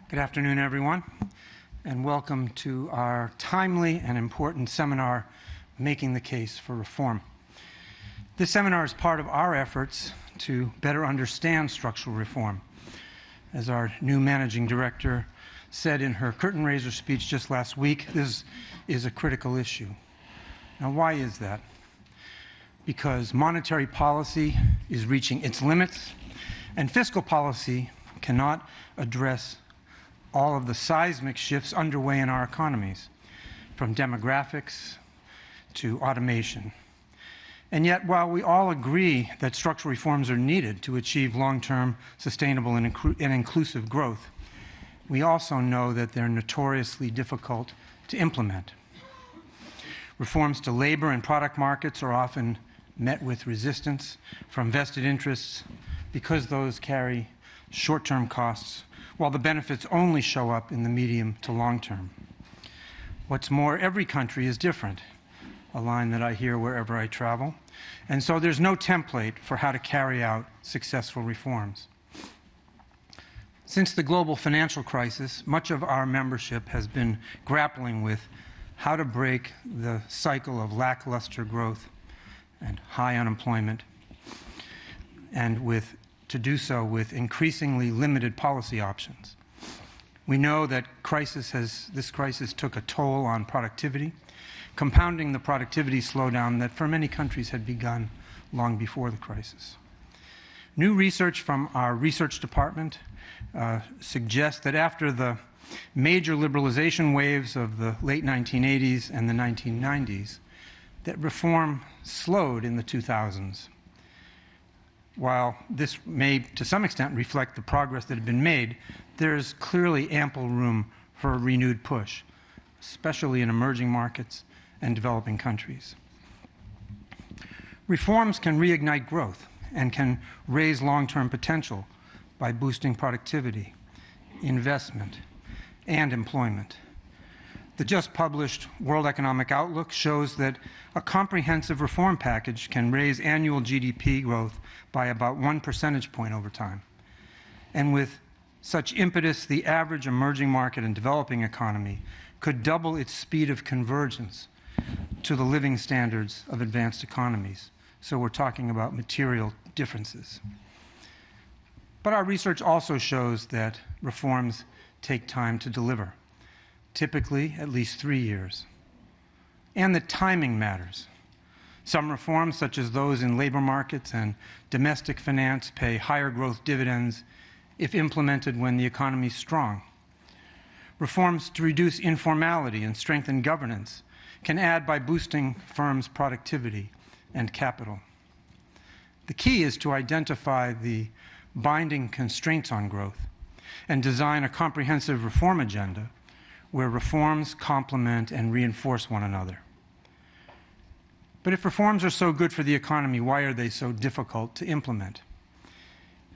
Good afternoon, everyone, and welcome to our timely and important seminar, Making the Case for Reform. This seminar is part of our efforts to better understand structural reform. As our new managing director said in her curtain raiser speech just last week, this is a critical issue. Now, why is that? Because monetary policy is reaching its limits, and fiscal policy cannot address all of the seismic shifts underway in our economies, from demographics to automation. And yet, while we all agree that structural reforms are needed to achieve long-term, sustainable, and inclusive growth, we also know that they're notoriously difficult to implement. Reforms to labor and product markets are often met with resistance from vested interests because those carry short-term costs, while the benefits only show up in the medium to long term. What's more, every country is different, a line that I hear wherever I travel, and so there's no template for how to carry out successful reforms. Since the global financial crisis, much of our membership has been grappling with how to break the cycle of lackluster growth and high unemployment, and to do so with increasingly limited policy options. We know that this crisis took a toll on productivity, compounding the productivity slowdown that for many countries had begun long before the crisis. New research from our research department suggests that after the major liberalization waves of the late 1980s and the 1990s, that reform slowed in the 2000s. While this may, to some extent, reflect the progress that had been made, there is clearly ample room for a renewed push, especially in emerging markets and developing countries. Reforms can reignite growth and can raise long-term potential by boosting productivity, investment, and employment. The just published World Economic Outlook shows that a comprehensive reform package can raise annual GDP growth by about 1 percentage point over time. And with such impetus, the average emerging market and developing economy could double its speed of convergence to the living standards of advanced economies. So we're talking about material differences. But our research also shows that reforms take time to deliver, typically at least 3 years. And the timing matters. Some reforms, such as those in labor markets and domestic finance, pay higher growth dividends if implemented when the economy is strong. Reforms to reduce informality and strengthen governance can add by boosting firms' productivity and capital. The key is to identify the binding constraints on growth and design a comprehensive reform agenda where reforms complement and reinforce one another. But if reforms are so good for the economy, why are they so difficult to implement?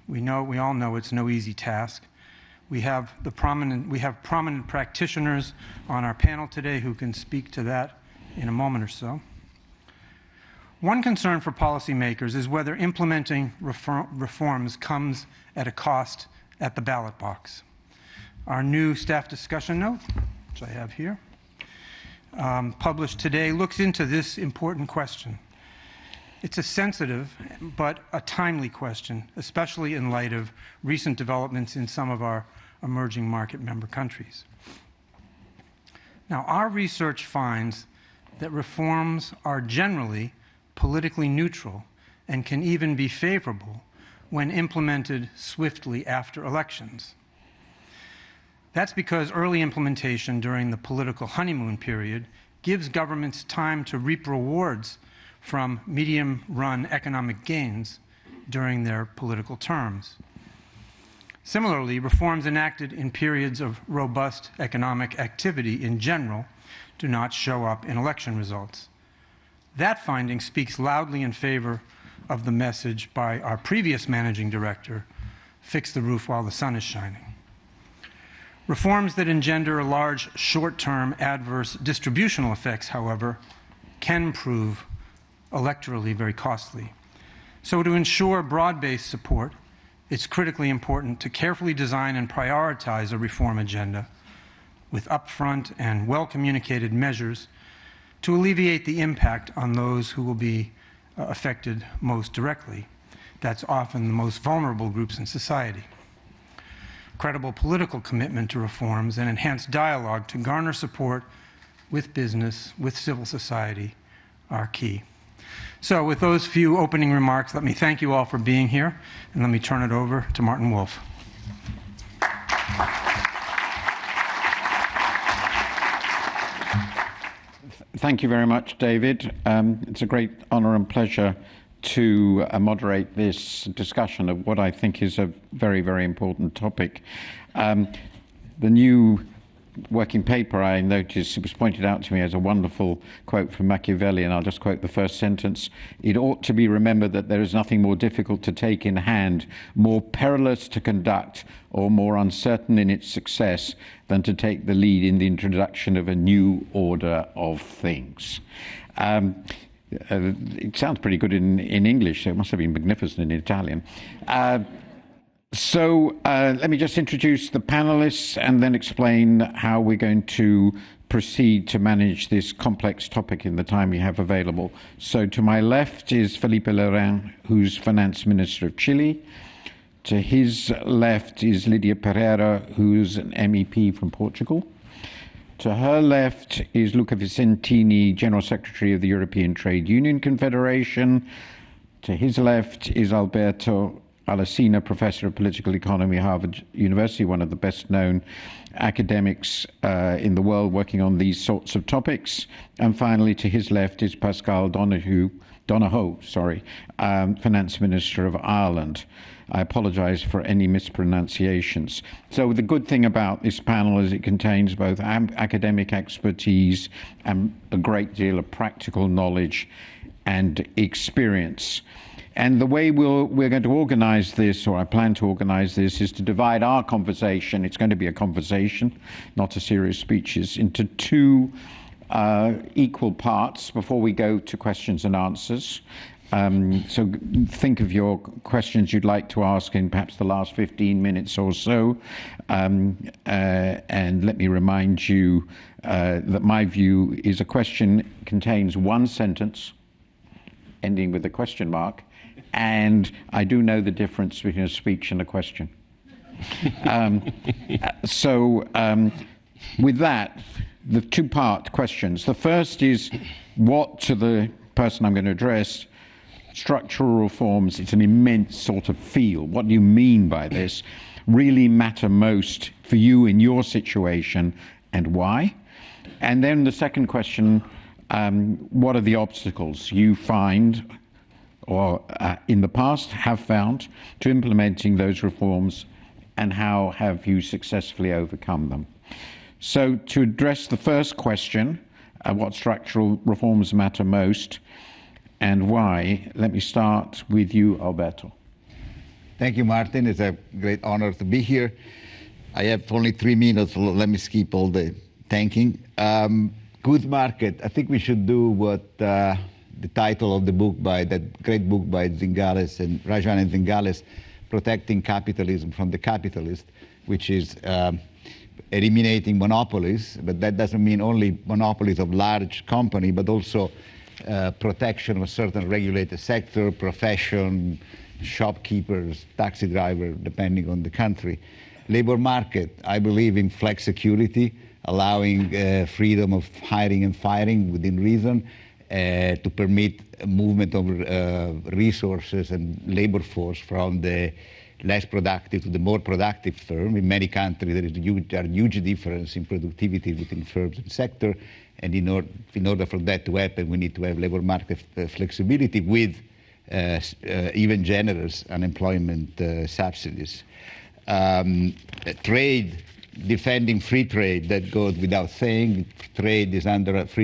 We all know it's no easy task. We have prominent practitioners on our panel today who can speak to that in a moment or so. One concern for policymakers is whether implementing reforms comes at a cost at the ballot box. Our new staff discussion note, which I have here, published today, looks into this important question. It's a sensitive but a timely question, especially in light of recent developments in some of our emerging market member countries. Now, our research finds that reforms are generally politically neutral and can even be favorable when implemented swiftly after elections. That's because early implementation during the political honeymoon period gives governments time to reap rewards from medium-run economic gains during their political terms. Similarly, reforms enacted in periods of robust economic activity in general do not show up in election results. That finding speaks loudly in favor of the message by our previous managing director, fix the roof while the sun is shining. Reforms that engender large short-term adverse distributional effects, however, can prove electorally very costly. So to ensure broad-based support, it's critically important to carefully design and prioritize a reform agenda with upfront and well-communicated measures to alleviate the impact on those who will be affected most directly. That's often the most vulnerable groups in society. Credible political commitment to reforms and enhanced dialogue to garner support with business, with civil society, are key. So with those few opening remarks, let me thank you all for being here, and let me turn it over to Martin Wolf. Thank you very much, David. It's a great honor and pleasure to moderate this discussion of what I think is a very, very important topic. The new working paper, I noticed, it was pointed out to me as a wonderful quote from Machiavelli, and I'll just quote the first sentence. "It ought to be remembered that there is nothing more difficult to take in hand, more perilous to conduct, or more uncertain in its success than to take the lead in the introduction of a new order of things." It sounds pretty good in English, so it must have been magnificent in Italian. So let me just introduce the panelists and then explain how we're going to proceed to manage this complex topic in the time we have available. So to my left is Felipe Lerén, who's Finance Minister of Chile. To his left is Lydia Pereira, who's an MEP from Portugal. To her left is Luca Vicentini, General Secretary of the European Trade Union Confederation. To his left is Alberto Alessina, Professor of Political Economy, Harvard University, one of the best-known academics in the world working on these sorts of topics. And finally, to his left is Pascal Donohoe, Finance Minister of Ireland. I apologize for any mispronunciations. So the good thing about this panel is it contains both academic expertise and a great deal of practical knowledge and experience. And the way we're going to organize this, or I plan to organize this, is to divide our conversation, it's going to be a conversation, not a series of speeches, into two equal parts before we go to questions and answers. So think of your questions you'd like to ask in perhaps the last 15 minutes or so. And let me remind you that my view is a question contains one sentence ending with a question mark. And I do know the difference between a speech and a question. With that, the two-part questions. The first is what, to the person I'm going to address, structural reforms, it's an immense sort of field. What do you mean by this? Really matter most for you in your situation, and why? And then the second question, what are the obstacles you find or in the past have found to implementing those reforms, and how have you successfully overcome them? So to address the first question, what structural reforms matter most and why, let me start with you, Alberto. Thank you, Martin. It's a great honor to be here. I have only 3 minutes, so let me skip all the thanking. Good market. I think we should do what the title of the book by that great book by Zingales and Rajan and Zingales, Protecting Capitalism from the Capitalist, which is eliminating monopolies, but that doesn't mean only monopolies of large company, but also protection of a certain regulated sector, profession, shopkeepers, taxi driver, depending on the country. Labor market, I believe in flexicurity, allowing freedom of hiring and firing within reason, to permit movement of resources and labor force from the less productive to the more productive firm. In many countries, there are huge difference in productivity between firms and sector, and in order for that to happen, we need to have labor market flexibility with even generous unemployment subsidies. Trade, defending free trade, that goes without saying. Free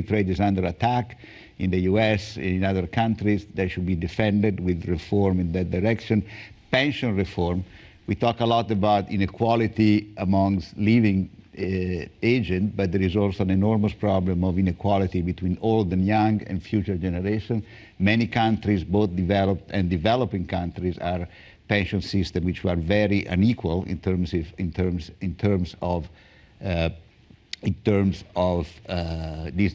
trade is under attack. In the US, in other countries, they should be defended with reform in that direction. Pension reform, we talk a lot about inequality amongst living agents, but there is also an enormous problem of inequality between old and young and future generations. Many countries, both developed and developing countries, are pension system which were very unequal in terms of this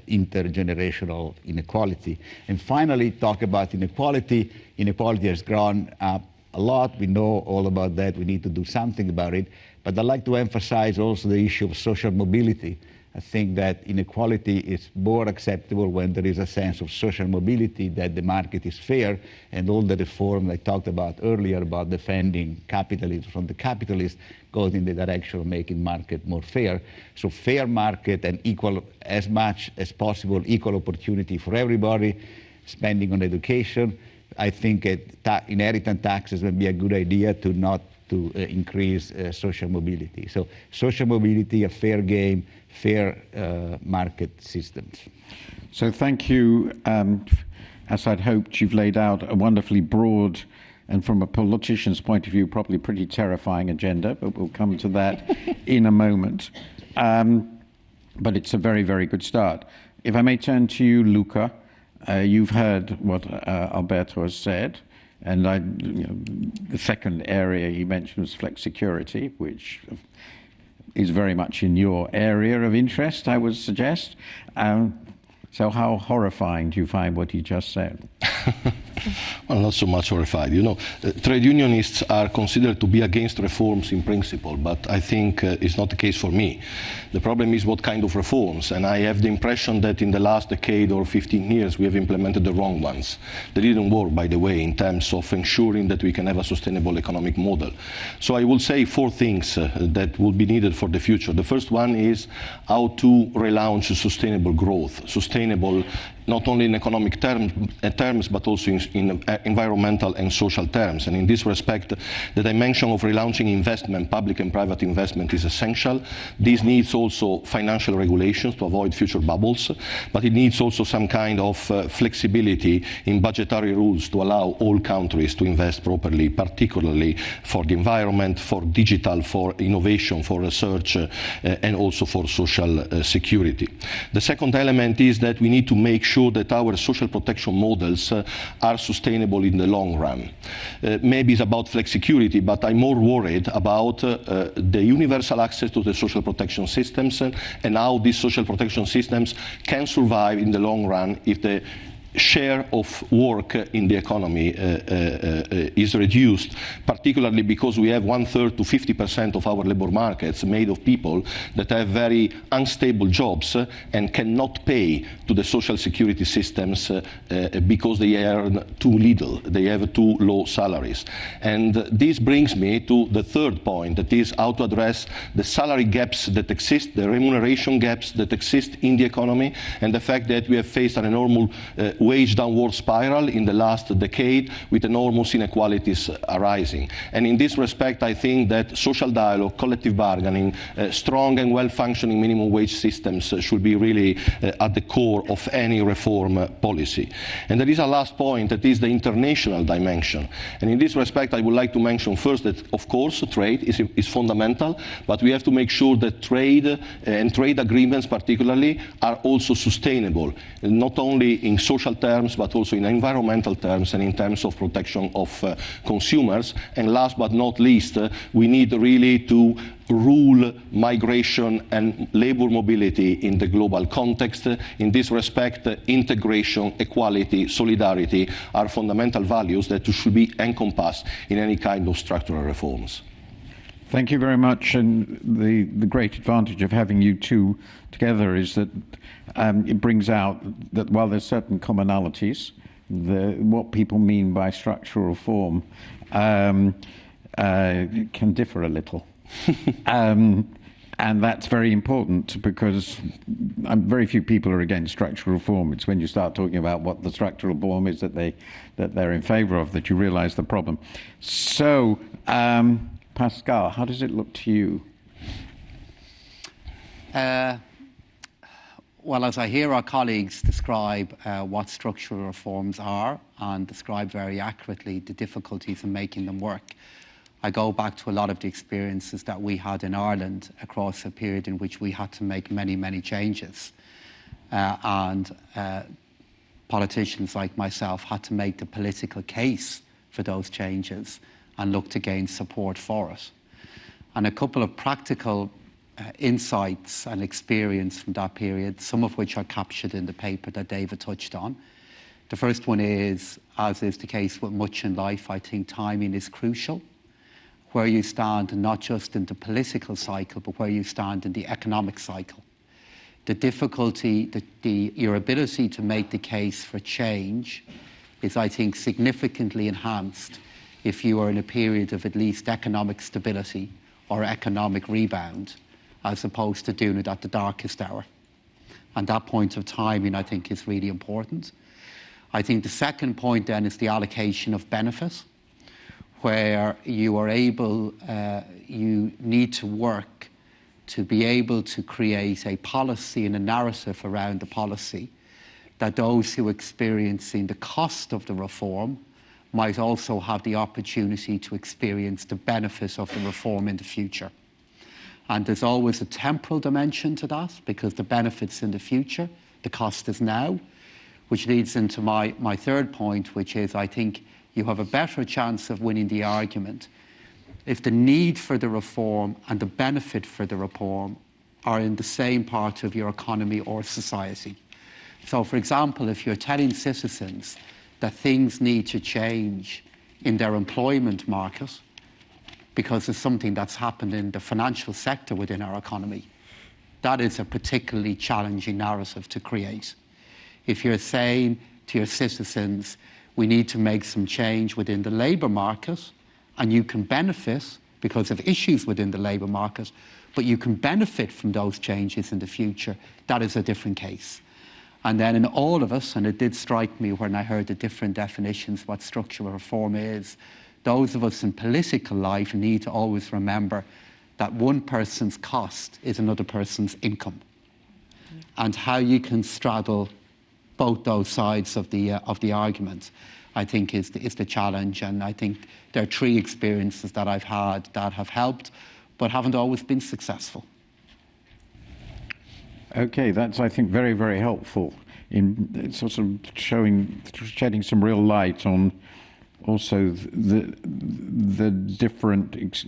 intergenerational inequality. And finally, talk about inequality. Inequality has grown up a lot. We know all about that. We need to do something about it. But I'd like to emphasize also the issue of social mobility. I think that inequality is more acceptable when there is a sense of social mobility, that the market is fair, and all the reform I talked about earlier about defending capitalism from the capitalists goes in the direction of making market more fair. So fair market and equal, as much as possible, equal opportunity for everybody, spending on education. I think inheritance taxes would be a good idea to not to increase social mobility. So social mobility, a fair game, fair market systems. So thank you. As I'd hoped, you've laid out a wonderfully broad and from a politician's point of view, probably pretty terrifying agenda, but we'll come to that in a moment. But it's a very, very good start. If I may turn to you, Luca, you've heard what Alberto has said. And the second area he mentioned was flexicurity, which is very much in your area of interest, I would suggest. So how horrifying do you find what he just said? Well, not so much horrified. You know, trade unionists are considered to be against reforms in principle, but I think it's not the case for me. The problem is what kind of reforms, and I have the impression that in the last decade or 15 years we have implemented the wrong ones. They didn't work, by the way, in terms of ensuring that we can have a sustainable economic model. So I will say four things that will be needed for the future. The first one is how to relaunch sustainable growth, sustainable not only in economic terms but also in environmental and social terms. And in this respect, the dimension of relaunching investment, public and private investment, is essential. This needs also financial regulations to avoid future bubbles, but it needs also some kind of flexibility in budgetary rules to allow all countries to invest properly, particularly for the environment, for digital, for innovation, for research, and also for social security. The second element is that we need to make sure that our social protection models are sustainable in the long run. Maybe it's about flexicurity, but I'm more worried about the universal access to the social protection systems and how these social protection systems can survive in the long run if the share of work in the economy is reduced, particularly because we have 1/3 to 50% of our labor markets made of people that have very unstable jobs and cannot pay to the social security systems because they earn too little, they have too low salaries. And this brings me to the third point, that is how to address the salary gaps that exist, the remuneration gaps that exist in the economy, and the fact that we have faced an enormous wage downward spiral in the last decade with enormous inequalities arising. And in this respect, I think that social dialogue, collective bargaining, strong and well-functioning minimum wage systems should be really at the core of any reform policy. And there is a last point, that is the international dimension. And in this respect, I would like to mention first that, of course, trade is fundamental, but we have to make sure that trade and trade agreements particularly are also sustainable, not only in social terms, but also in environmental terms and in terms of protection of consumers. And last but not least, we need really to rule migration and labor mobility in the global context. In this respect, integration, equality, solidarity are fundamental values that should be encompassed in any kind of structural reforms. Thank you very much. And the great advantage of having you two together is that it brings out that while there's certain commonalities, what people mean by structural reform can differ a little. And that's very important, because very few people are against structural reform. It's when you start talking about what the structural reform is that they're in favor of that you realize the problem. So, Pascal, how does it look to you? Well, as I hear our colleagues describe what structural reforms are and describe very accurately the difficulties in making them work, I go back to a lot of the experiences that we had in Ireland across a period in which we had to make many, many changes. And politicians like myself had to make the political case for those changes and look to gain support for it. And a couple of practical insights and experience from that period, some of which are captured in the paper that David touched on. The first one is, as is the case with much in life, I think timing is crucial. Where you stand, not just in the political cycle, but where you stand in the economic cycle. The difficulty, your ability to make the case for change is, I think, significantly enhanced if you are in a period of at least economic stability or economic rebound, as opposed to doing it at the darkest hour. And that point of timing, I think, is really important. I think the second point then is the allocation of benefit, where you are able, you need to work to be able to create a policy and a narrative around the policy that those who are experiencing the cost of the reform might also have the opportunity to experience the benefit of the reform in the future. And there's always a temporal dimension to that, because the benefit's in the future, the cost is now, which leads into my third point, which is I think you have a better chance of winning the argument if the need for the reform and the benefit for the reform are in the same part of your economy or society. So, for example, if you're telling citizens that things need to change in their employment market because of something that's happened in the financial sector within our economy, that is a particularly challenging narrative to create. If you're saying to your citizens, we need to make some change within the labour market, and you can benefit because of issues within the labour market, but you can benefit from those changes in the future, that is a different case. And then in all of us, and it did strike me when I heard the different definitions what structural reform is, those of us in political life need to always remember that one person's cost is another person's income. And how you can straddle both those sides of the argument, I think, is the challenge. And I think there are three experiences that I've had that have helped, but haven't always been successful. Okay, that's, I think, very, very helpful in sort of shedding some real light on also the different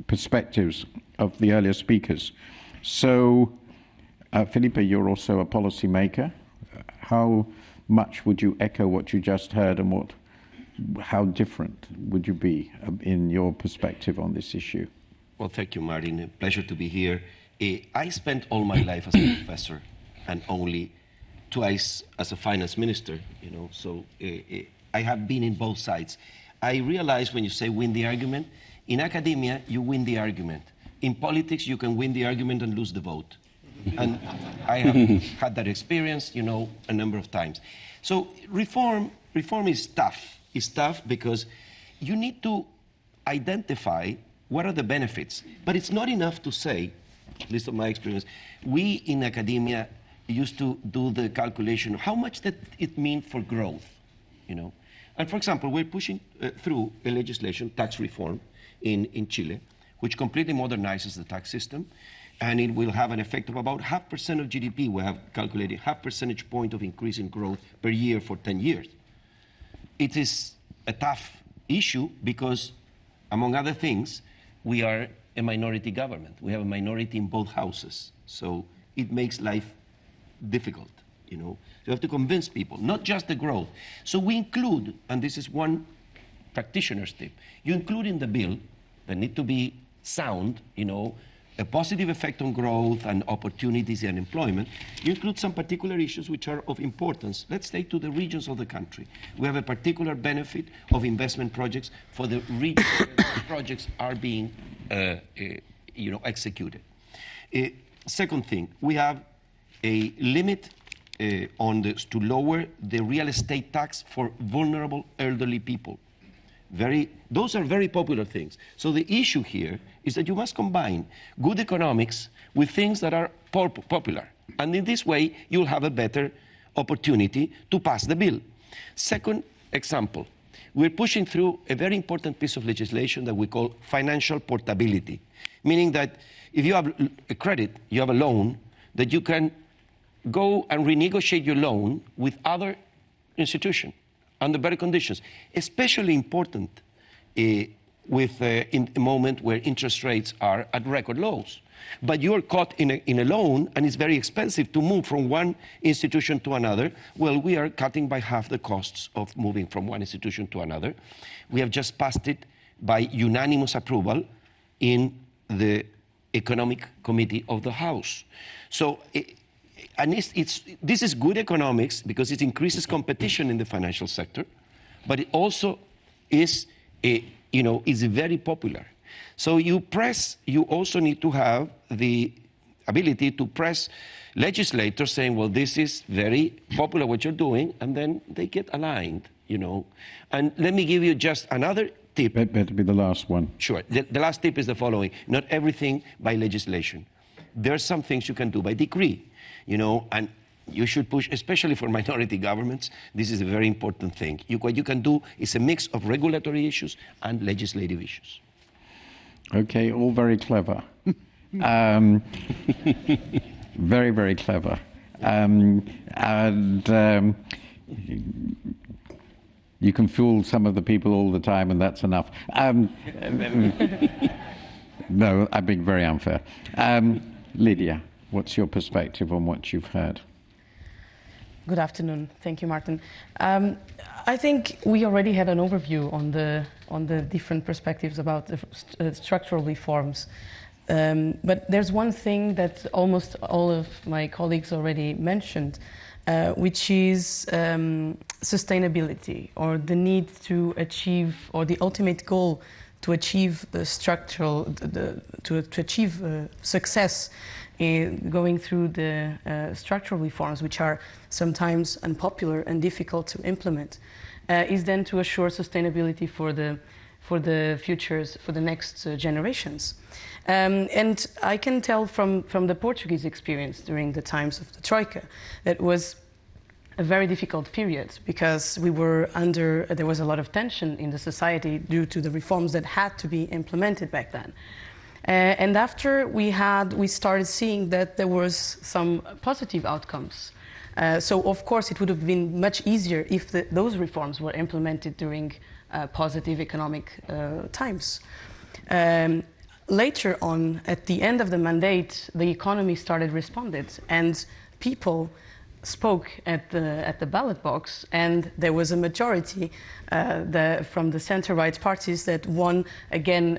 perspectives of the earlier speakers. So, Felipe, you're also a policymaker. How much would you echo what you just heard, and how different would you be in your perspective on this issue? Well, thank you, Martin. A pleasure to be here. I spent all my life as a professor and only twice as a finance minister, so I have been in both sides. I realize when you say win the argument, in academia, you win the argument. In politics, you can win the argument and lose the vote. And I have had that experience, a number of times. So reform is tough. It's tough because you need to identify what are the benefits. But it's not enough to say, at least in my experience, we in academia used to do the calculation of how much that it means for growth, And for example, we're pushing through a legislation, tax reform, in Chile, which completely modernizes the tax system. And it will have an effect of about 0.5% of GDP. We have calculated 0.5 percentage point of increase in growth per year for 10 years. It is a tough issue because, among other things, we are a minority government. We have a minority in both houses. So it makes life difficult, You have to convince people, not just the growth. So we include, and this is one practitioner's tip, you include in the bill that need to be sound, a positive effect on growth and opportunities and employment. You include some particular issues which are of importance. Let's take to the regions of the country. We have a particular benefit of investment projects for the regions where the projects are being executed. Second thing, we have a limit to lower the real estate tax for vulnerable elderly people. Those are very popular things. So the issue here is that you must combine good economics with things that are popular. And in this way, you'll have a better opportunity to pass the bill. Second example, we're pushing through a very important piece of legislation that we call financial portability, meaning that if you have a credit, you have a loan, that you can go and renegotiate your loan with other institutions. under better conditions. Especially important in a moment where interest rates are at record lows. But you're caught in a loan, and it's very expensive to move from one institution to another. Well, we are cutting by half the costs of moving from one institution to another. We have just passed it by unanimous approval in the Economic Committee of the House. So, this is good economics because it increases competition in the financial sector, but it also is very popular. So you also need to have the ability to press legislators saying, well, this is very popular what you're doing, and then they get aligned, And let me give you just another tip. Better be the last one. Sure. The last tip is the following. Not everything by legislation. There are some things you can do by decree, and you should push, especially for minority governments. This is a very important thing. What you can do is a mix of regulatory issues and legislative issues. Okay, all very clever. Very, very clever. You can fool some of the people all the time, and that's enough. No, I'm being very unfair. Lydia, what's your perspective on what you've heard? Good afternoon. Thank you, Martin. I think we already had an overview on the different perspectives about the structural reforms. But there's one thing that almost all of my colleagues already mentioned, which is sustainability, or the need to achieve, or the ultimate goal to achieve the structural, to achieve success in going through the structural reforms, which are sometimes unpopular and difficult to implement, is then to assure sustainability for the futures, for the next generations. And I can tell from the Portuguese experience during the times of the Troika that was a very difficult period, because there was a lot of tension in the society due to the reforms that had to be implemented back then. And after we started seeing that there was some positive outcomes. So of course it would have been much easier if those reforms were implemented during positive economic times. Later on, at the end of the mandate, the economy started responding, and people spoke at the ballot box, and there was a majority from the center-right parties that won again,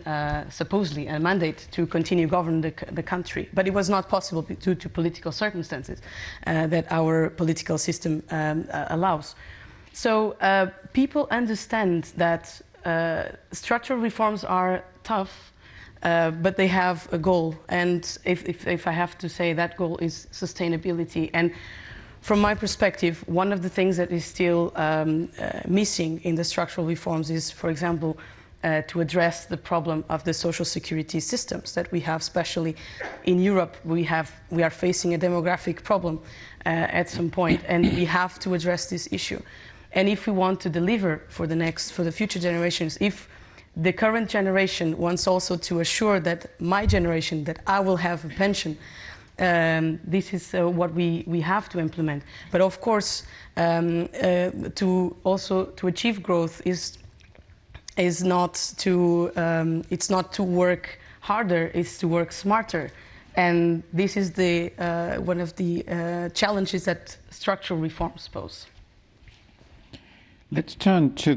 supposedly, a mandate to continue governing the country. But it was not possible due to political circumstances that our political system allows. So people understand that structural reforms are tough, but they have a goal. And if I have to say, that goal is sustainability. And from my perspective, one of the things that is still missing in the structural reforms is, for example, to address the problem of the social security systems that we have, especially in Europe. We are facing a demographic problem at some point, and we have to address this issue. And if we want to deliver for the future generations, if the current generation wants also to assure that my generation, that I will have a pension, this is what we have to implement. But of course, to achieve growth is not to it's not to work harder, it's to work smarter. And this is one of the challenges that structural reforms pose. Let's turn to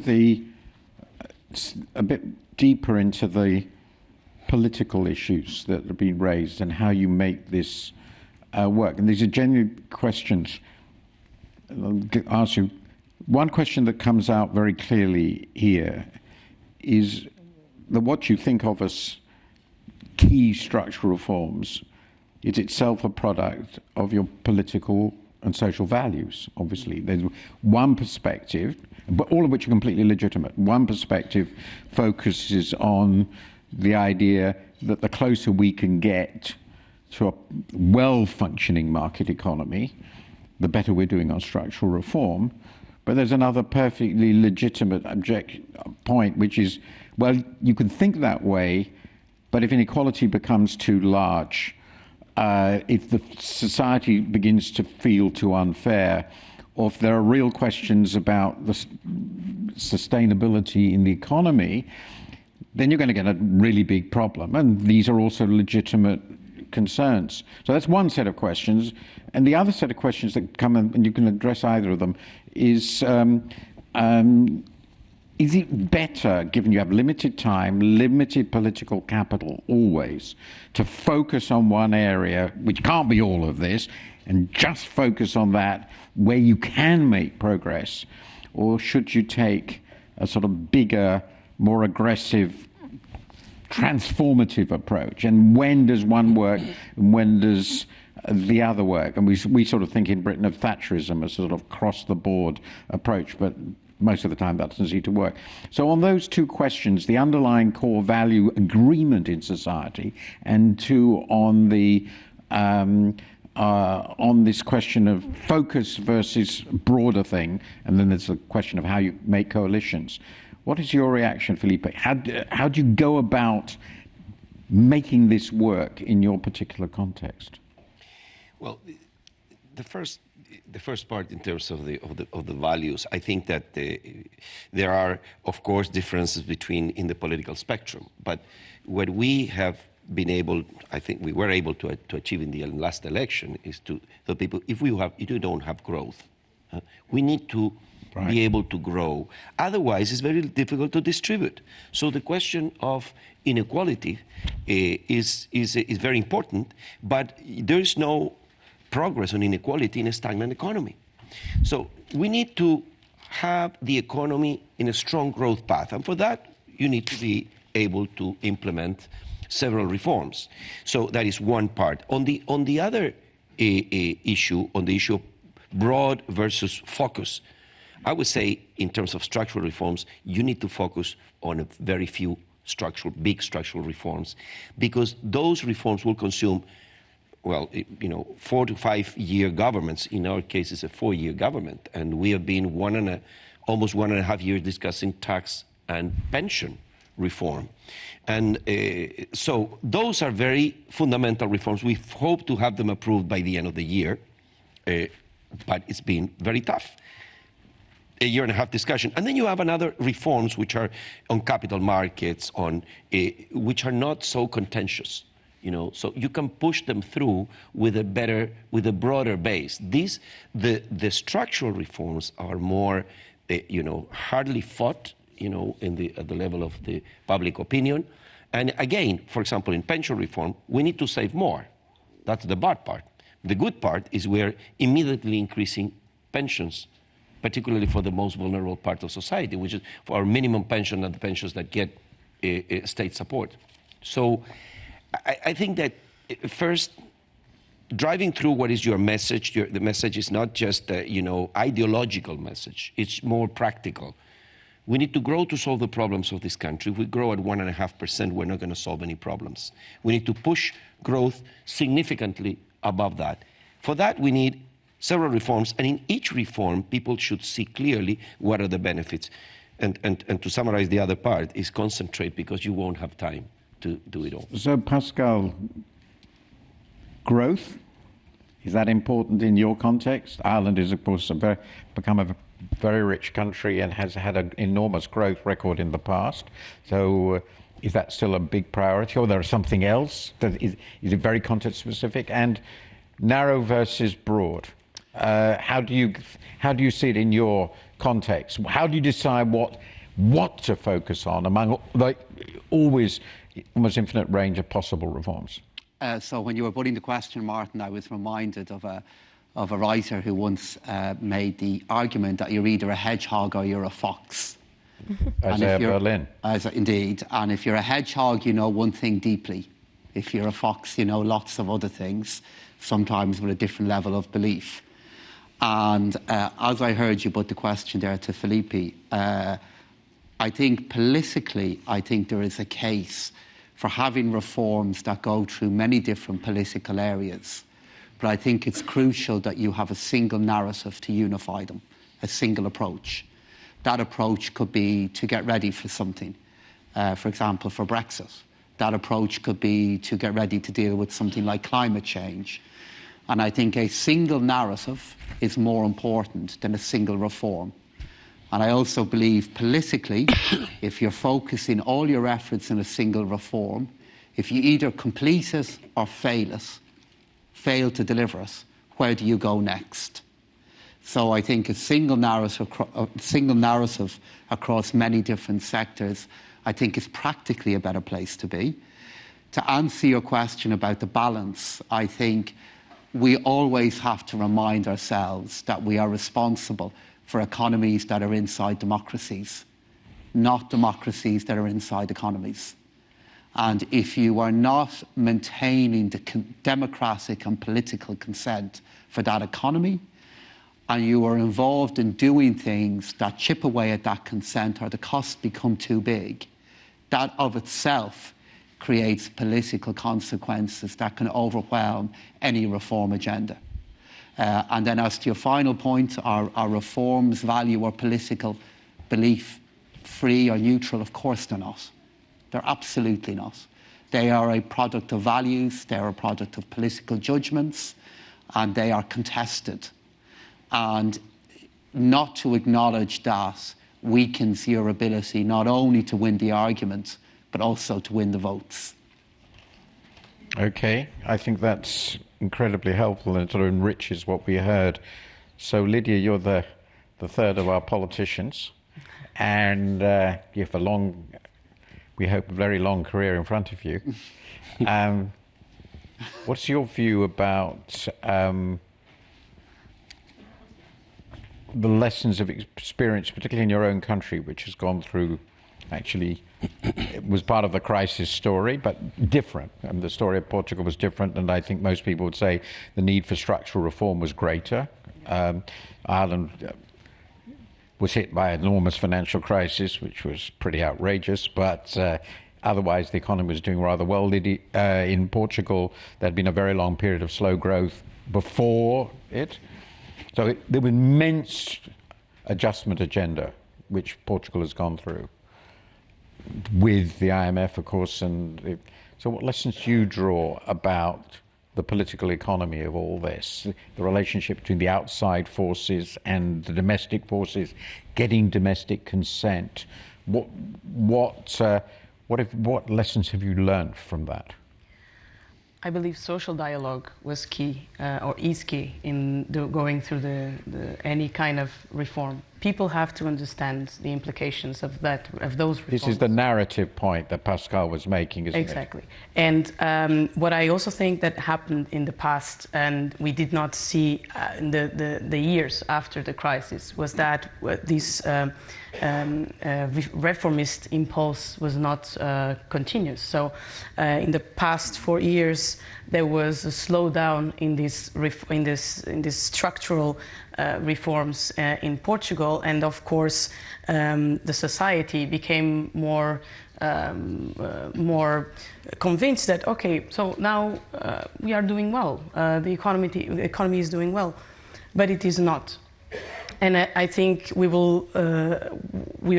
a bit deeper into the political issues that have been raised and how you make this work. And these are genuine questions. I'll ask you. One question that comes out very clearly here is that what you think of as key structural reforms is itself a product of your political and social values, obviously. There's one perspective, but all of which are completely legitimate. One perspective focuses on the idea that the closer we can get to a well-functioning market economy, the better we're doing on structural reform. But there's another perfectly legitimate point, which is, well, you can think that way, but if inequality becomes too large, if the society begins to feel too unfair, or if there are real questions about sustainability in the economy, then you're going to get a really big problem. And these are also legitimate concerns. So that's one set of questions. And the other set of questions that come in, and you can address either of them, is it better, given you have limited time, limited political capital always, to focus on one area, which can't be all of this, and just focus on that where you can make progress? Or should you take a sort of bigger, more aggressive, transformative approach? And when does one work and when does the other work? And we sort of think in Britain of Thatcherism as a sort of cross-the-board approach, but most of the time that doesn't seem to work. So on those two questions, the underlying core value agreement in society, and two, on the on this question of focus versus broader thing, and then there's the question of how you make coalitions. What is your reaction, Felipe? How do you go about making this work in your particular context? Well, the first part in terms of the values, I think that there are, of course, differences in the political spectrum. But what we have been able, I think we were able to achieve in the last election, is to the people, if you don't have growth, we need to be able to grow. Otherwise, it's very difficult to distribute. So the question of inequality is very important, but there is no progress on inequality in a stagnant economy. So we need to have the economy in a strong growth path, and for that you need to be able to implement several reforms. So that is one part. On the other issue, on the issue of broad versus focus, I would say in terms of structural reforms, you need to focus on a very few big structural reforms, because those reforms will consume, 4 to 5 year governments. In our case, it's a 4-year government, and we have been almost 1.5 years discussing tax and pension reform. And so those are very fundamental reforms. We hope to have them approved by the end of the year, but it's been very tough. A 1.5 year discussion. And then you have another reforms which are on capital markets, which are not so contentious. So you can push them through with a broader base. The structural reforms are more, hardly fought, at the level of the public opinion. And again, for example, in pension reform, we need to save more. That's the bad part. The good part is we're immediately increasing pensions, particularly for the most vulnerable part of society, which is for our minimum pension and the pensions that get state support. So I think that first, driving through what is your message, the message is not just ideological message, it's more practical. We need to grow to solve the problems of this country. If we grow at 1.5%, we're not going to solve any problems. We need to push growth significantly above that. For that, we need several reforms, and in each reform, people should see clearly what are the benefits. And to summarize the other part is concentrate, because you won't have time to do it all. So, Pascal, growth, is that important in your context? Ireland is, of course, become a very rich country and has had an enormous growth record in the past. So is that still a big priority, or there is something else? Is it very context specific? And narrow versus broad, how do you see it in your context? How do you decide what to focus on among almost infinite range of possible reforms? So when you were putting the question, Martin, I was reminded of a writer who once made the argument that you're either a hedgehog or you're a fox. Isaiah Berlin. Indeed. And if you're a hedgehog, you know one thing deeply. If you're a fox, you know lots of other things, sometimes with a different level of belief. And as I heard you put the question there to Felipe, I think politically, there is a case for having reforms that go through many different political areas. But I think it's crucial that you have a single narrative to unify them, a single approach. That approach could be to get ready for something, for example, for Brexit. That approach could be to get ready to deal with something like climate change. And I think a single narrative is more important than a single reform. And I also believe politically, if you're focusing all your efforts in a single reform, if you either complete it or fail to deliver it, where do you go next? So I think a single narrative across many different sectors, I think is practically a better place to be. To answer your question about the balance, I think we always have to remind ourselves that we are responsible for economies that are inside democracies, not democracies that are inside economies. And if you are not maintaining the democratic and political consent for that economy, and you are involved in doing things that chip away at that consent or the costs become too big, that of itself creates political consequences that can overwhelm any reform agenda. And then as to your final point, are reforms value or political belief free or neutral? Of course they're not. They're absolutely not. They are a product of values, they're a product of political judgments, and they are contested. And not to acknowledge that weakens your ability not only to win the argument, but also to win the votes. Okay, I think that's incredibly helpful and it sort of enriches what we heard. So Lydia, you're the third of our politicians, and you have a long, we hope, a very long career in front of you. What's your view about the lessons of experience, particularly in your own country, which has gone through, actually, it was part of the crisis story, but different. And the story of Portugal was different, and I think most people would say the need for structural reform was greater. Ireland was hit by an enormous financial crisis, which was pretty outrageous, but otherwise the economy was doing rather well. In Portugal, there had been a very long period of slow growth before it. So there was immense adjustment agenda, which Portugal has gone through, with the IMF, of course. So what lessons do you draw about the political economy of all this, the relationship between the outside forces and the domestic forces, getting domestic consent? What lessons have you learned from that? I believe social dialogue was key, or is key, in going through any kind of reform. People have to understand the implications of those reforms. This is the narrative point that Pascal was making, isn't it? Exactly. And what I also think that happened in the past, and we did not see in the years after the crisis, was that this reformist impulse was not continuous. So in the past 4 years, there was a slowdown in this structural reforms in Portugal, and of course the society became more convinced that okay, so now we are doing well, the economy is doing well, but it is not. And I think we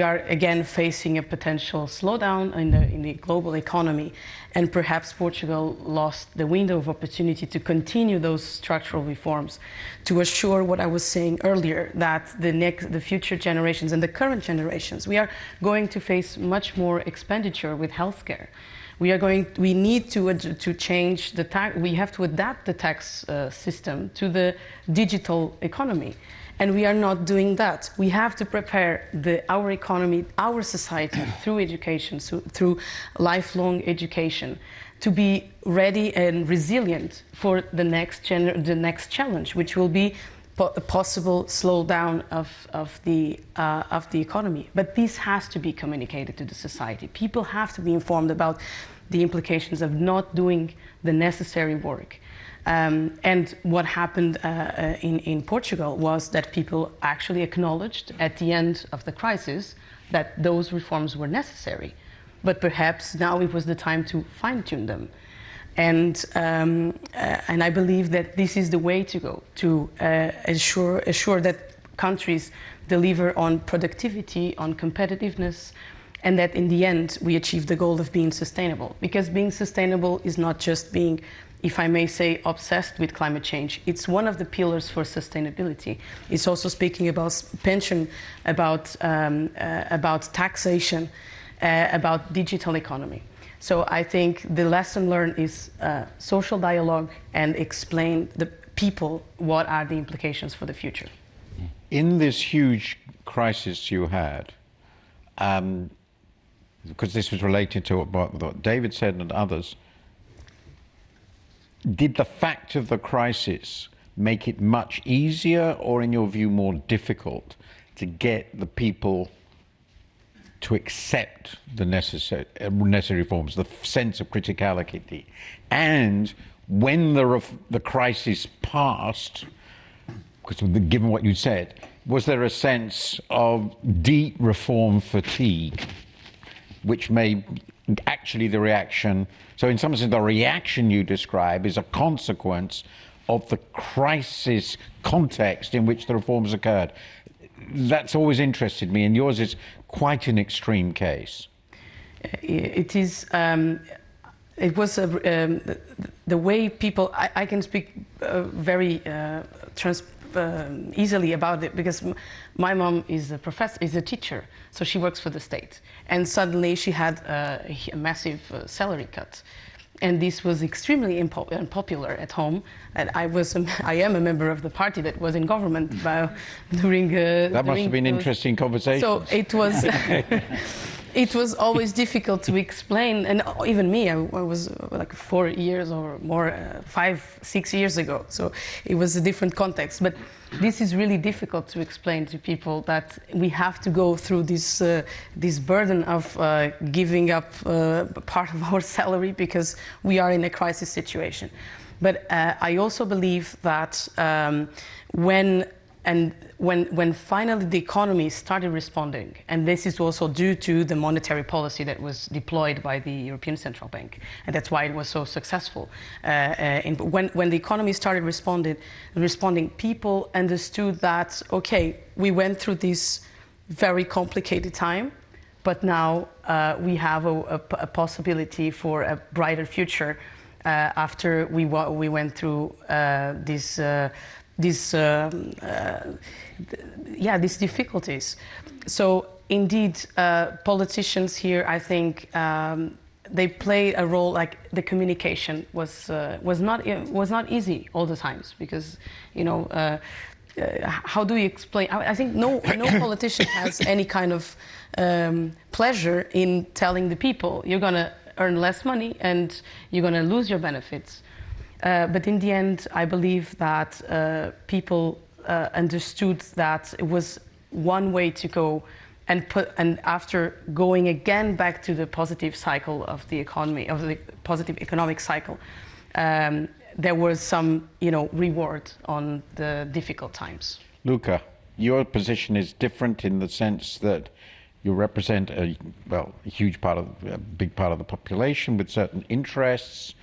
are again facing a potential slowdown in the global economy, and perhaps Portugal lost the window of opportunity to continue those structural reforms, to assure what I was saying earlier, that the future generations and the current generations, we are going to face much more expenditure with healthcare. We need to change the tax. We have to adapt the tax system to the digital economy. And we are not doing that. We have to prepare our economy, our society, through education, through lifelong education, to be ready and resilient for the next challenge, which will be a possible slowdown of the economy. But this has to be communicated to the society. People have to be informed about the implications of not doing the necessary work. And what happened in Portugal was that people actually acknowledged at the end of the crisis that those reforms were necessary. But perhaps now it was the time to fine-tune them. And I believe that this is the way to go, to assure that countries deliver on productivity, on competitiveness, and that in the end we achieve the goal of being sustainable. Because being sustainable is not just being if I may say, obsessed with climate change. It's one of the pillars for sustainability. It's also speaking about pension, about taxation, about digital economy. So I think the lesson learned is social dialogue and explain the people what are the implications for the future. In this huge crisis you had, because this was related to what David said and others, did the fact of the crisis make it much easier, or in your view more difficult, to get the people to accept the necessary reforms, the sense of criticality? And when the crisis passed, because given what you said, was there a sense of deep reform fatigue, which may actually the reaction, so in some sense the reaction you describe is a consequence of the crisis context in which the reforms occurred? That's always interested me, and yours is quite an extreme case. It is. It was the way people. I can speak very easily about it, because my mom is a professor, is a teacher, so she works for the state, and suddenly she had a massive salary cut. And this was extremely unpopular at home. And I am a member of the party that was in government during. That must have been interesting conversations. So it was. It was always difficult to explain, and even me, I was like 4 years or more, 5, 6 years ago. So it was a different context. But this is really difficult to explain to people, that we have to go through this burden of giving up part of our salary because we are in a crisis situation. But I also believe that when finally the economy started responding, and this is also due to the monetary policy that was deployed by the European Central Bank, and that's why it was so successful. When the economy started responding, people understood that, okay, we went through this very complicated time, but now we have a possibility for a brighter future after we went through these difficulties. So indeed, politicians here, I think, they play a role. Like the communication was not easy all the times, because how do you explain? I think no politician has any kind of pleasure in telling the people you're going to earn less money and you're going to lose your benefits. But in the end, I believe that people understood that it was one way to go, and after going again back to the positive cycle of the economy, of the positive economic cycle, there was some, reward on the difficult times. Luca, your position is different in the sense that you represent a big part of the population with certain interests.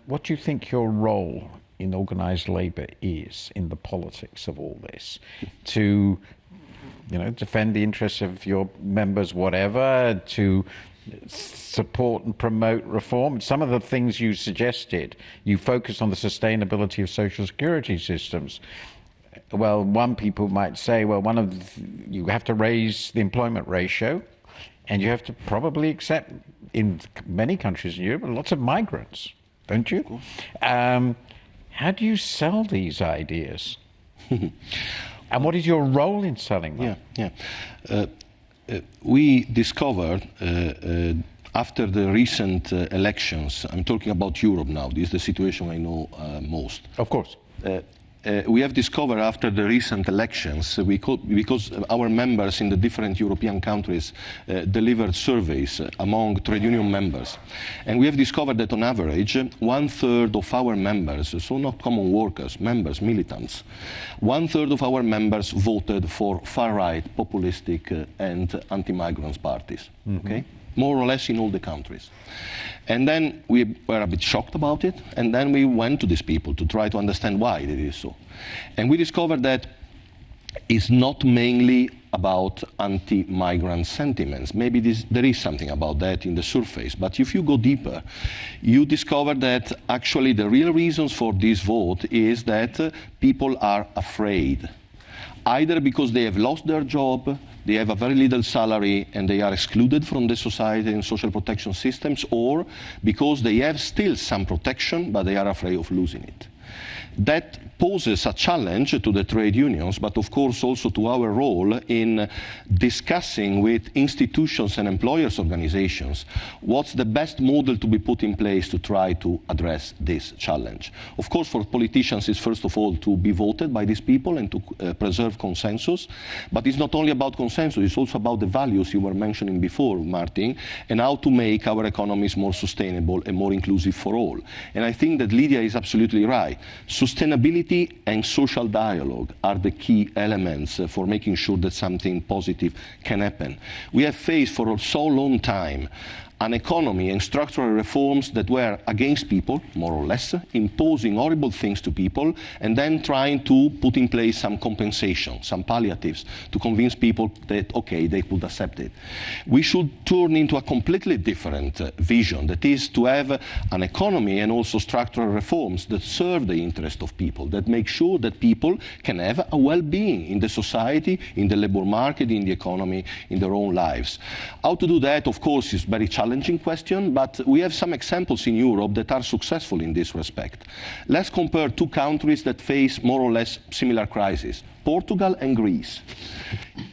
What do you think your role in organised labour is in the politics of all this? To, defend the interests of your members, whatever, to support and promote reform? Some of the things you suggested, you focused on the sustainability of social security systems. Well, people might say, you have to raise the employment ratio, and you have to probably accept, in many countries in Europe, lots of migrants. Don't you? How do you sell these ideas? And what is your role in selling them? We discovered after the recent elections, I'm talking about Europe now, this is the situation I know most. Of course. We have discovered after the recent elections, because our members in the different European countries delivered surveys among trade union members, and we have discovered that on average 1/3 of our members, so not common workers, members, militants, 1/3 of our members voted for far-right, populistic and anti-migrants parties. Mm-hmm. Okay? More or less in all the countries. And then we were a bit shocked about it, and then we went to these people to try to understand why it is so. And we discovered that it's not mainly about anti-migrant sentiments. Maybe there is something about that in the surface, but if you go deeper, you discover that actually the real reasons for this vote is that people are afraid, either because they have lost their job, they have a very little salary, and they are excluded from the society and social protection systems, or because they have still some protection, but they are afraid of losing it. That poses a challenge to the trade unions, but of course also to our role in discussing with institutions and employers' organizations what's the best model to be put in place to try to address this challenge. Of course, for politicians, it's first of all to be voted by these people and to preserve consensus, but it's not only about consensus, it's also about the values you were mentioning before, Martin, and how to make our economies more sustainable and more inclusive for all. And I think that Lydia is absolutely right. Sustainability and social dialogue are the key elements for making sure that something positive can happen. We have faced for so long time an economy and structural reforms that were against people, more or less, imposing horrible things to people, and then trying to put in place some compensation, some palliatives, to convince people that, okay, they could accept it. We should turn into a completely different vision, that is to have an economy and also structural reforms that serve the interest of people, that make sure that people can have a well-being in the society, in the labor market, in the economy, in their own lives. How to do that, of course, is very challenging question, but we have some examples in Europe that are successful in this respect. Let's compare two countries that face more or less similar crises, Portugal and Greece.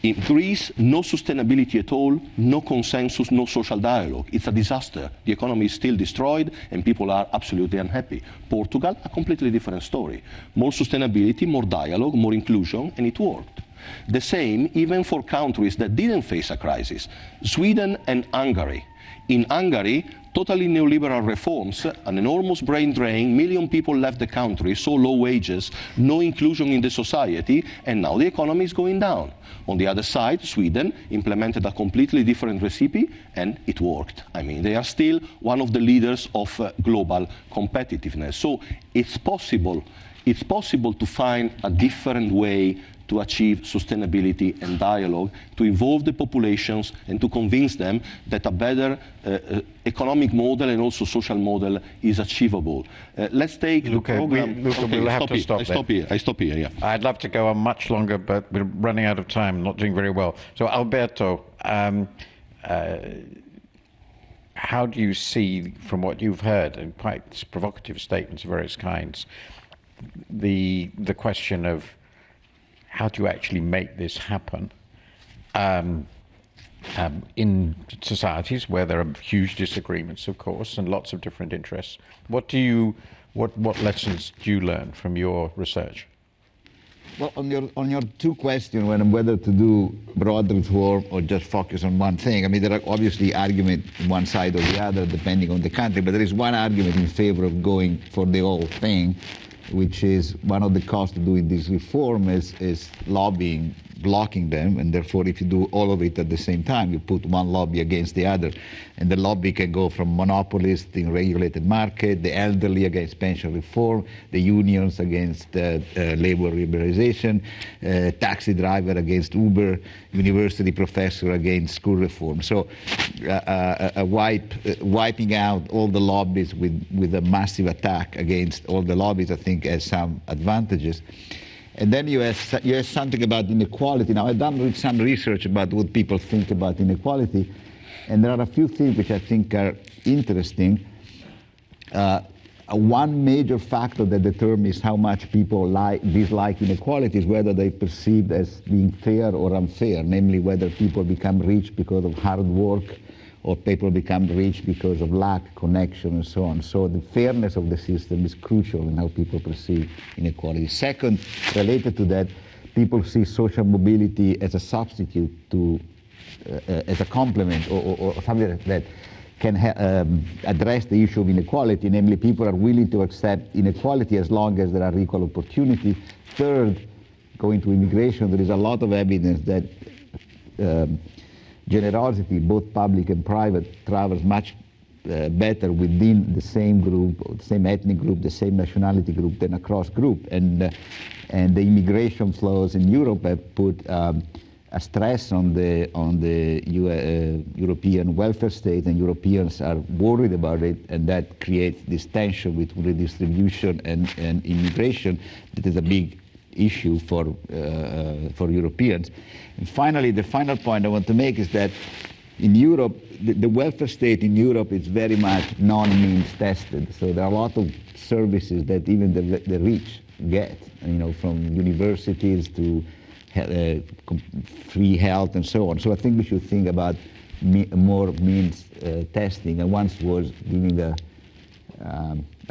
In Greece, no sustainability at all, no consensus, no social dialogue. It's a disaster. The economy is still destroyed and people are absolutely unhappy. Portugal, a completely different story. More sustainability, more dialogue, more inclusion, and it worked. The same even for countries that didn't face a crisis, Sweden and Hungary. In Hungary, totally neoliberal reforms, an enormous brain drain, million people left the country, so low wages, no inclusion in the society, and now the economy is going down. On the other side, Sweden implemented a completely different recipe, and it worked. I mean, they are still one of the leaders of global competitiveness. So it's possible to find a different way to achieve sustainability and dialogue, to involve the populations and to convince them that a better economic model and also social model is achievable. Let's take the program. We'll have to stop there. I stop here, yeah. I'd love to go on much longer, but we're running out of time, not doing very well. So Alberto, how do you see, from what you've heard, and quite provocative statements of various kinds, the question of how do you actually make this happen in societies where there are huge disagreements, of course, and lots of different interests? What lessons do you learn from your research? Well, on your two questions, whether to do broad reform or just focus on one thing, I mean, there are obviously arguments on one side or the other, depending on the country, but there is one argument in favor of going for the whole thing, which is one of the costs of doing this reform is lobbying, blocking them, and therefore if you do all of it at the same time, you put one lobby against the other, and the lobby can go from monopolists in regulated market, the elderly against pension reform, the unions against labor liberalization, taxi driver against Uber, university professor against school reform. So wiping out all the lobbies with a massive attack against all the lobbies, I think has some advantages. And then you asked something about inequality. Now, I've done some research about what people think about inequality, and there are a few things which I think are interesting. One major factor that determines how much people dislike inequality is whether they perceive as being fair or unfair, namely whether people become rich because of hard work or people become rich because of lack, connection, and so on. So the fairness of the system is crucial in how people perceive inequality. Second, related to that, people see social mobility as a substitute to, as a complement or something that can address the issue of inequality, namely people are willing to accept inequality as long as there are equal opportunity. Third, going to immigration, there is a lot of evidence that generosity, both public and private, travels much better within the same group, or the same ethnic group, the same nationality group than across group. And the immigration flows in Europe have put a stress on the European welfare state, and Europeans are worried about it, and that creates this tension between redistribution and immigration. That is a big issue for Europeans. And finally, the final point I want to make is that in Europe, the welfare state in Europe is very much non-means tested. So there are a lot of services that even the rich get, from universities to free health and so on. So I think we should think about more means testing. I once was giving a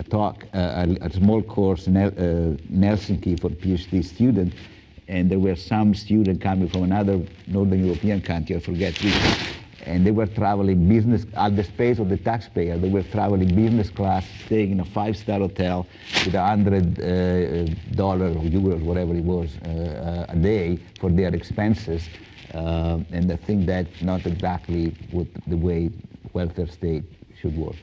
talk, a small course in Helsinki for PhD students, and there were some students coming from another Northern European country, I forget which, and they were traveling business at the space of the taxpayer. They were traveling business class, staying in a 5-star hotel with $100 or euros, whatever it was, a day for their expenses. And I think that's not exactly the way welfare state should work.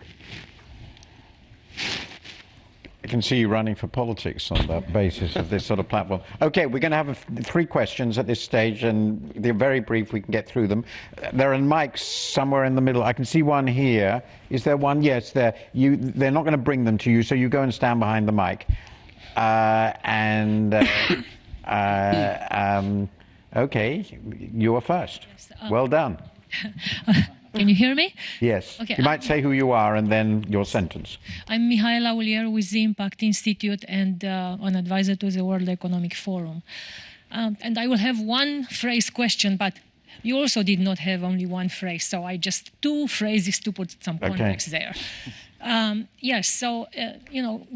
I can see you running for politics on that basis of this sort of platform. Okay, we're going to have 3 questions at this stage, and they're very brief. We can get through them. There are mics somewhere in the middle. I can see one here. Is there one? Yes, there. They're not going to bring them to you, so you go and stand behind the mic. Okay, you are first. Yes, well done. Can you hear me? Yes. Okay, you might say who you are and then your sentence. I'm Mihaela Ulier with the Impact Institute and an advisor to the World Economic Forum. And I will have one phrase question, but you also did not have only one phrase, so I just 2 phrases to put some context there. Yes, so,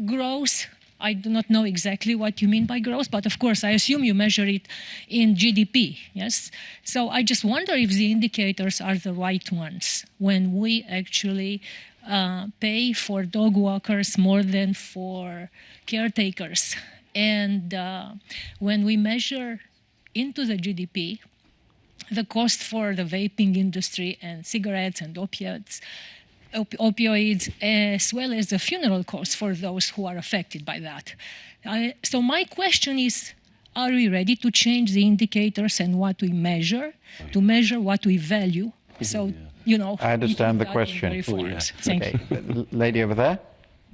growth. I do not know exactly what you mean by growth, but of course, I assume you measure it in GDP, yes? So I just wonder if the indicators are the right ones when we actually pay for dog walkers more than for caretakers. And when we measure into the GDP the cost for the vaping industry and cigarettes and opioids, as well as the funeral costs for those who are affected by that. So my question is, are we ready to change the indicators and what we measure, to measure what we value? So, I understand the question. Thank you. Lady over there.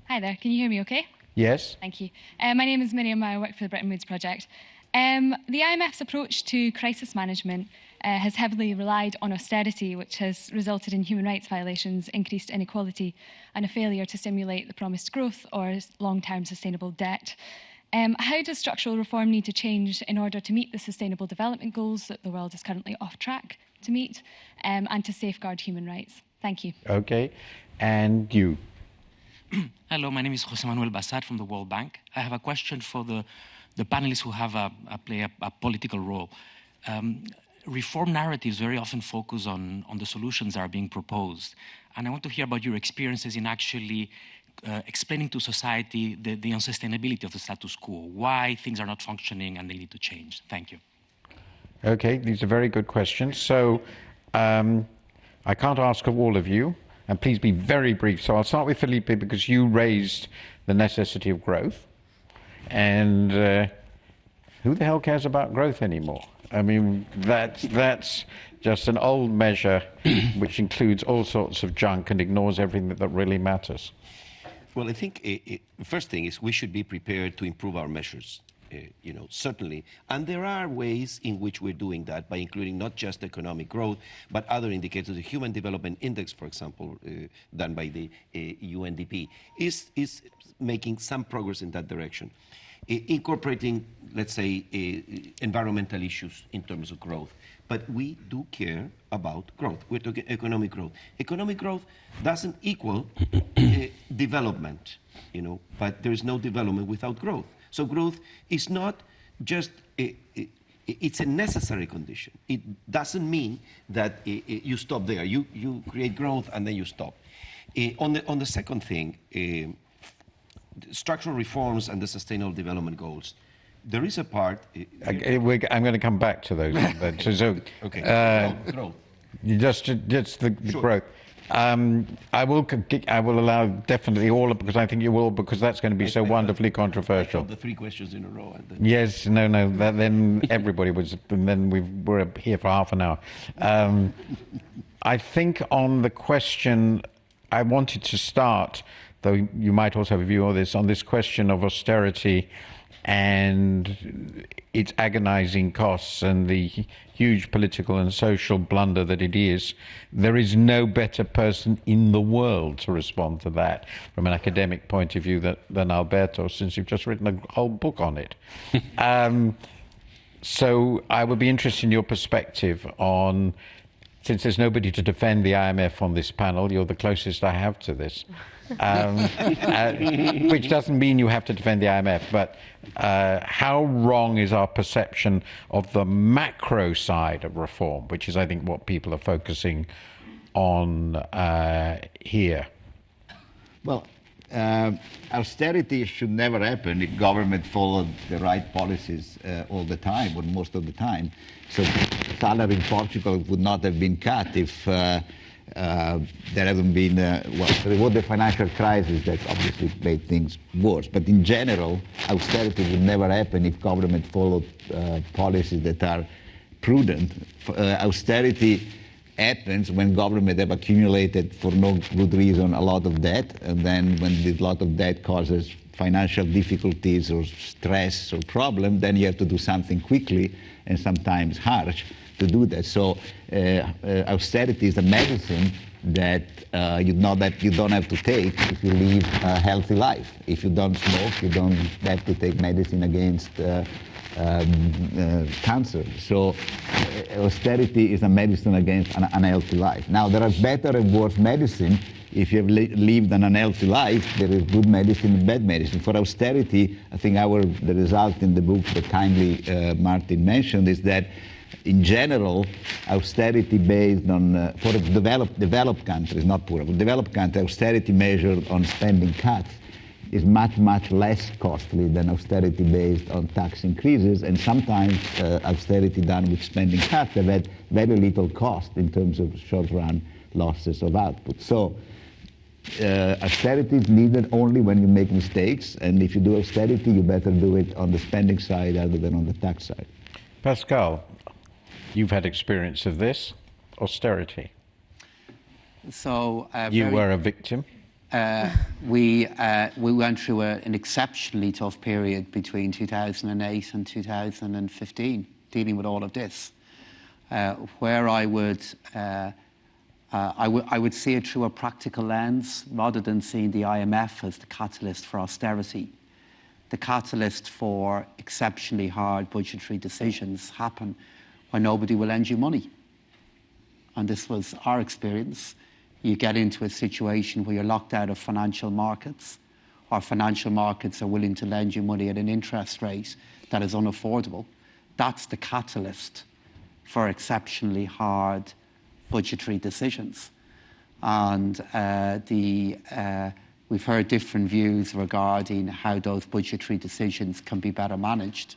Hi there, can you hear me okay? Yes. Thank you. My name is Miriam, I work for the Bretton Woods Project. The IMF's approach to crisis management has heavily relied on austerity, which has resulted in human rights violations, increased inequality, and a failure to stimulate the promised growth or long-term sustainable debt. How does structural reform need to change in order to meet the sustainable development goals that the world is currently off track to meet, and to safeguard human rights? Thank you. Okay. And you? Hello, my name is José Manuel Bassat from the World Bank. I have a question for the panelists who have play a political role. Reform narratives very often focus on the solutions that are being proposed. And I want to hear about your experiences in actually explaining to society the unsustainability of the status quo, why things are not functioning and they need to change. Thank you. Okay, these are very good questions. So I can't ask of all of you, and please be very brief. So I'll start with Felipe because you raised the necessity of growth. And who the hell cares about growth anymore? I mean, that's just an old measure which includes all sorts of junk and ignores everything that really matters. Well, I think the first thing is we should be prepared to improve our measures, certainly. And there are ways in which we're doing that by including not just economic growth, but other indicators. The Human Development Index, for example, done by the UNDP, is making some progress in that direction. Incorporating, let's say, environmental issues in terms of growth. But we do care about growth. We're talking economic growth. Economic growth doesn't equal development, but there's no development without growth. So growth is not just, it's a necessary condition. It doesn't mean that you stop there. You create growth and then you stop. On the second thing, structural reforms and the sustainable development goals. There is a part... I'm going to come back to those. So, okay. Growth. Just the growth. I will allow definitely all, because I think you will, because that's going to be so wonderfully controversial. The 3 questions in a row. Yes, no, then everybody was, and then we're here for half an hour. I think on the question, I wanted to start, though you might also have a view on this question of austerity and its agonizing costs and the huge political and social blunder that it is. There is no better person in the world to respond to that from an academic point of view than Alberto, since you've just written a whole book on it. So I would be interested in your perspective on, since there's nobody to defend the IMF on this panel, you're the closest I have to this. Which doesn't mean you have to defend the IMF, but how wrong is our perception of the macro side of reform, which is, I think, what people are focusing on here? Well, austerity should never happen if government followed the right policies all the time, or most of the time. So salary in Portugal would not have been cut if there haven't been, there was the financial crisis that obviously made things worse. But in general, austerity would never happen if government followed policies that are prudent. Austerity happens when government have accumulated for no good reason a lot of debt, and then when this lot of debt causes financial difficulties or stress or problem, then you have to do something quickly and sometimes harsh to do that. So austerity is a medicine that you don't have to take if you live a healthy life. If you don't smoke, you don't have to take medicine against cancer. So austerity is a medicine against an unhealthy life. Now, there are better and worse medicine. If you have lived an unhealthy life, there is good medicine and bad medicine. For austerity, I think the result in the book that kindly Martin mentioned is that in general, austerity based on, for developed countries, not poor, but developed countries, austerity measured on spending cuts is much, much less costly than austerity based on tax increases, and sometimes austerity done with spending cuts have had very little cost in terms of short-run losses of output. So austerity is needed only when you make mistakes, and if you do austerity, you better do it on the spending side rather than on the tax side. Pascal, you've had experience of this, austerity. So you were a victim. We went through an exceptionally tough period between 2008 and 2015, dealing with all of this, where I would see it through a practical lens rather than seeing the IMF as the catalyst for austerity. The catalyst for exceptionally hard budgetary decisions happen when nobody will lend you money. And this was our experience. You get into a situation where you're locked out of financial markets, or financial markets are willing to lend you money at an interest rate that is unaffordable. That's the catalyst for exceptionally hard budgetary decisions. And we've heard different views regarding how those budgetary decisions can be better managed.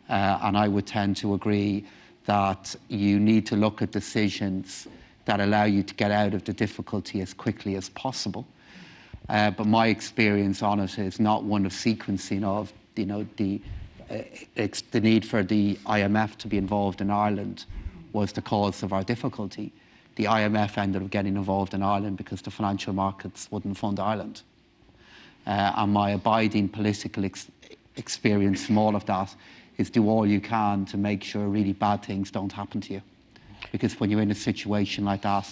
And I would tend to agree that you need to look at decisions that allow you to get out of the difficulty as quickly as possible. But my experience on it is not one of sequencing of, the need for the IMF to be involved in Ireland was the cause of our difficulty. The IMF ended up getting involved in Ireland because the financial markets wouldn't fund Ireland. And my abiding political experience from all of that is do all you can to make sure really bad things don't happen to you. Because when you're in a situation like that,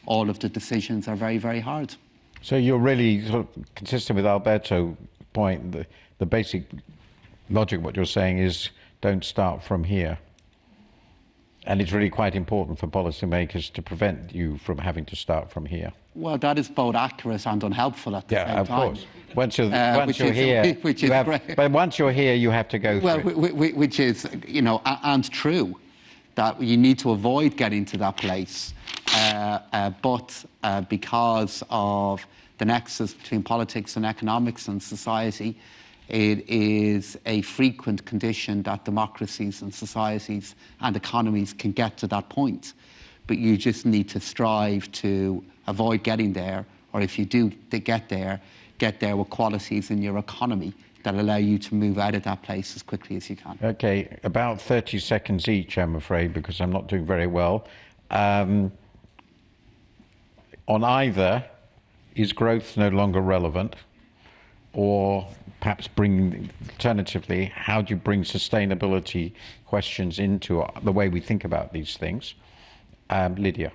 all of the decisions are very, very hard. So you're really sort of consistent with Alberto's point. The basic logic of what you're saying is don't start from here. And it's really quite important for policymakers to prevent you from having to start from here. Well, that is both accurate and unhelpful at the same time. Yeah, of course. Once you're here, but once you're here, you have to go through. Well, which is, and true, that you need to avoid getting to that place. But because of the nexus between politics and economics and society, it is a frequent condition that democracies and societies and economies can get to that point but you just need to strive to avoid getting there, or if you do get there with qualities in your economy that allow you to move out of that place as quickly as you can. Okay, about 30 seconds each, I'm afraid, because I'm not doing very well. On either, is growth no longer relevant? Or perhaps alternatively, how do you bring sustainability questions into the way we think about these things? Lydia.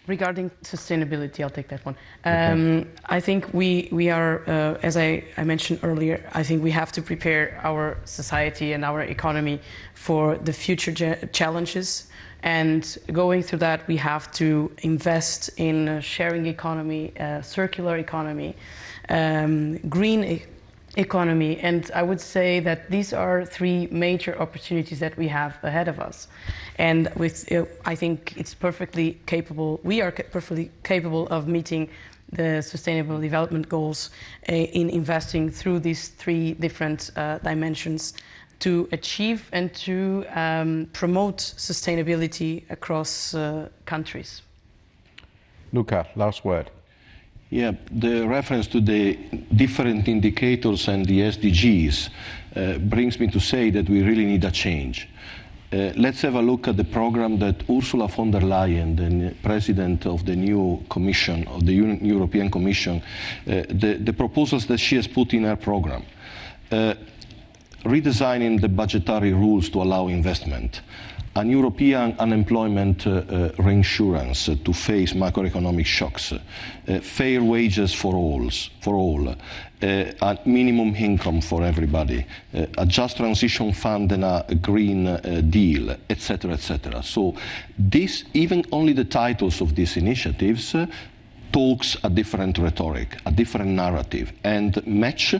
Regarding sustainability, I'll take that one. Okay. I think we are, as I mentioned earlier, I think we have to prepare our society and our economy for the future challenges. And going through that, we have to invest in a sharing economy, circular economy, green economy. And I would say that these are three major opportunities that we have ahead of us. And I think it's perfectly capable, we are perfectly capable of meeting the Sustainable Development Goals in investing through these three different dimensions to achieve and to promote sustainability across countries. Luca, last word. Yeah, the reference to the different indicators and the SDGs brings me to say that we really need a change. Let's have a look at the program that Ursula von der Leyen, the president of the new Commission, of the European Commission, the proposals that she has put in her program. Redesigning the budgetary rules to allow investment, an European unemployment reinsurance to face macroeconomic shocks, fair wages for all, a minimum income for everybody, a just transition fund and a green deal, etc., etc. So this, even only the titles of these initiatives talks a different rhetoric, a different narrative, and match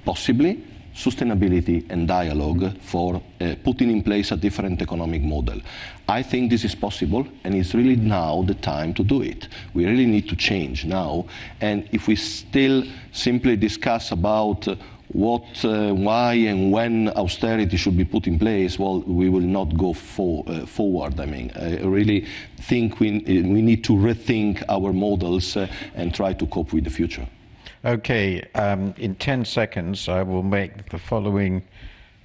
possibly sustainability and dialogue for putting in place a different economic model. I think this is possible, and it's really now the time to do it. We really need to change now, and if we still simply discuss about what, why and when austerity should be put in place, well, we will not go forward. I mean, I really think we need to rethink our models and try to cope with the future. Okay, in 10 seconds, I will make the following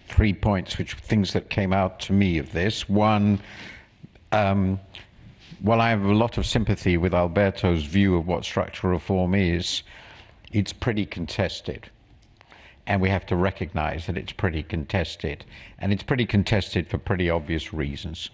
3 points, things that came out to me of this. One, while I have a lot of sympathy with Alberto's view of what structural reform is, it's pretty contested. And we have to recognize that it's pretty contested. And it's pretty contested for pretty obvious reasons,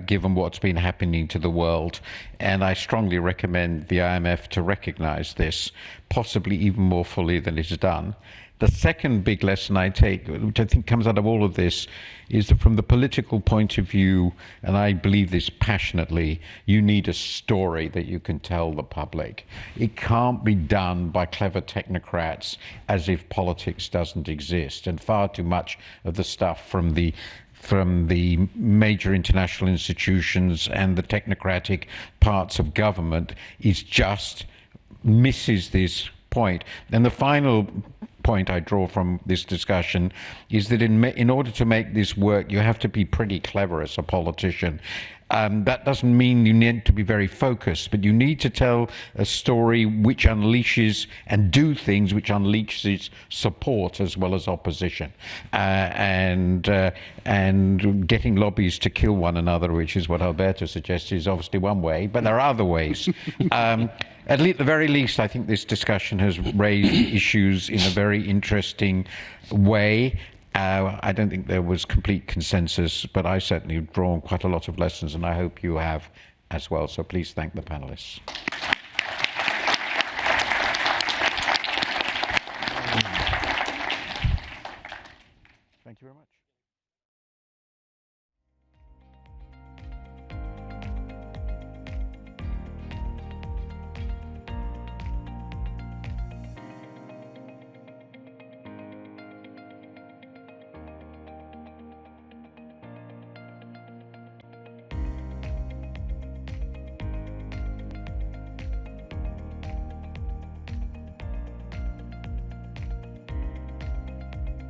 given what's been happening to the world. And I strongly recommend the IMF to recognize this, possibly even more fully than it has done. The second big lesson I take, which I think comes out of all of this, is that from the political point of view, and I believe this passionately, you need a story that you can tell the public. It can't be done by clever technocrats as if politics doesn't exist. And far too much of the stuff from the major international institutions and the technocratic parts of government is just misses this point. And the final point I draw from this discussion is that in order to make this work, you have to be pretty clever as a politician. That doesn't mean you need to be very focused, but you need to tell a story which unleashes and do things which unleashes support as well as opposition. And getting lobbies to kill one another, which is what Alberto suggested, is obviously one way, but there are other ways. At the very least, I think this discussion has raised issues in a very interesting way. I don't think there was complete consensus, but I certainly have drawn quite a lot of lessons, and I hope you have as well. So please thank the panelists.